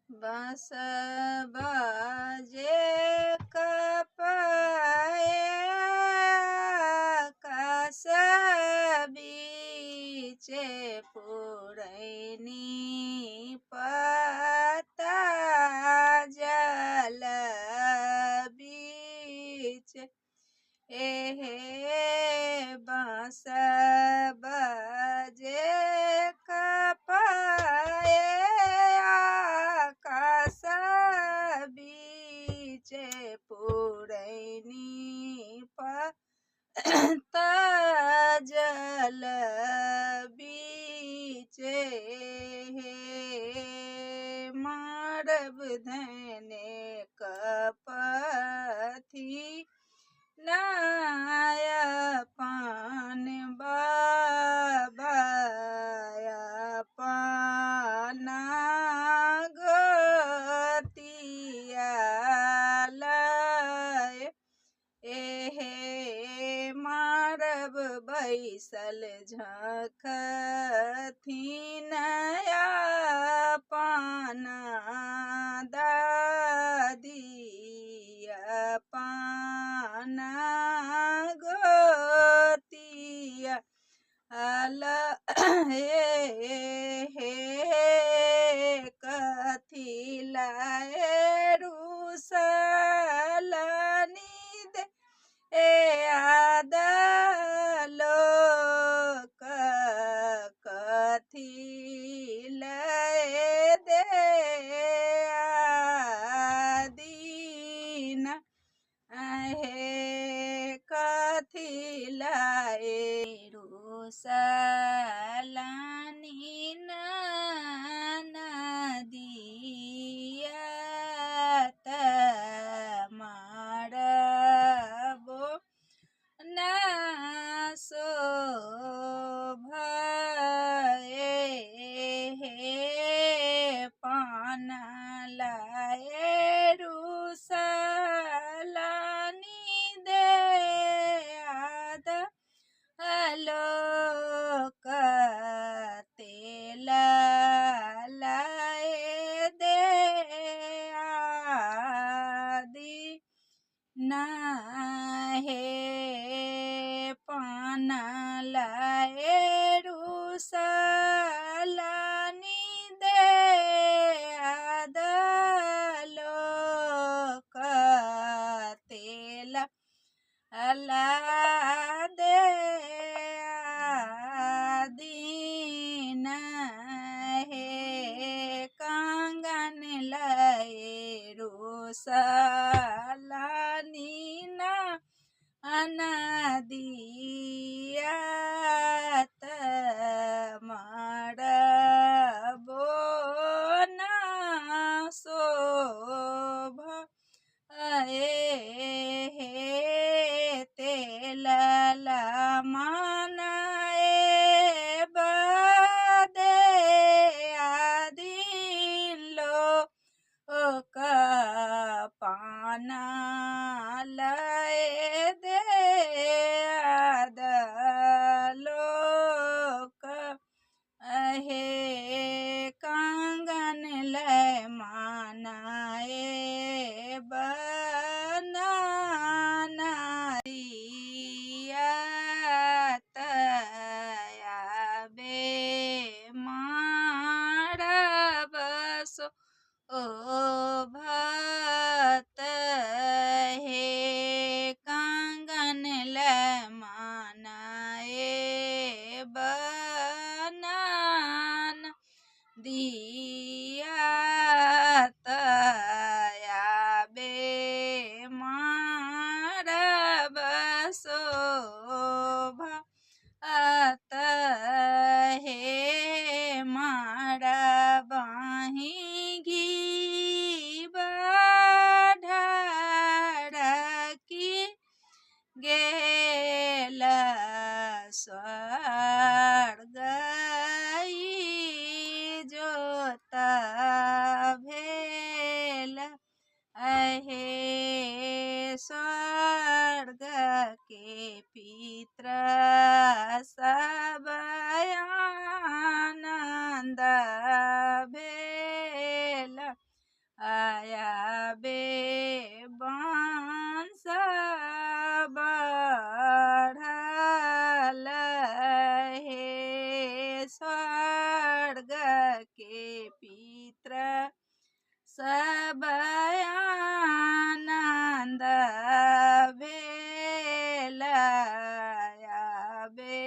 बाँस बाजे कपाए आकाश बीचे पुरैनी पता जल बीच एहे बाँस बाजे कपाए आकाश बीचे पुरैनी पता जल बीचे हे मारब धने कपथी नाया पान बाबाया पाना गतियालय एहे मारब बैसल झखथिनया पाना दादिया पाना गतिया अल हे कथी लाए रुसलनी दे ए आदलोक कथी लए दे आदीन हे कथी लाए रुसलानी नदिया मारबो ना शोभए हे पाना लाए रुसलानी दे आद आलोक तेल लाए दे आदि नाहे पाना लाए रुसलानी दे आदलोक तेल अला दे आदीन हे कंगन लाए रुसलानी ना अनदिया मारबो ना शोभ हे तेल मानाए बदे आदिन लो का पाना लए दे आदलोक हे कंगन लय मानाए बनानारिया तया बे मारबसो ओ भत हे कंगन लय मानाए बनान दिया तया बे मारब शोभत हे मारबाही घी बढ़की गेल स्वर्ग जोत भेल अहे स्वर्ग के पितर सब आनंद भेल। सब आनंद भेल आबे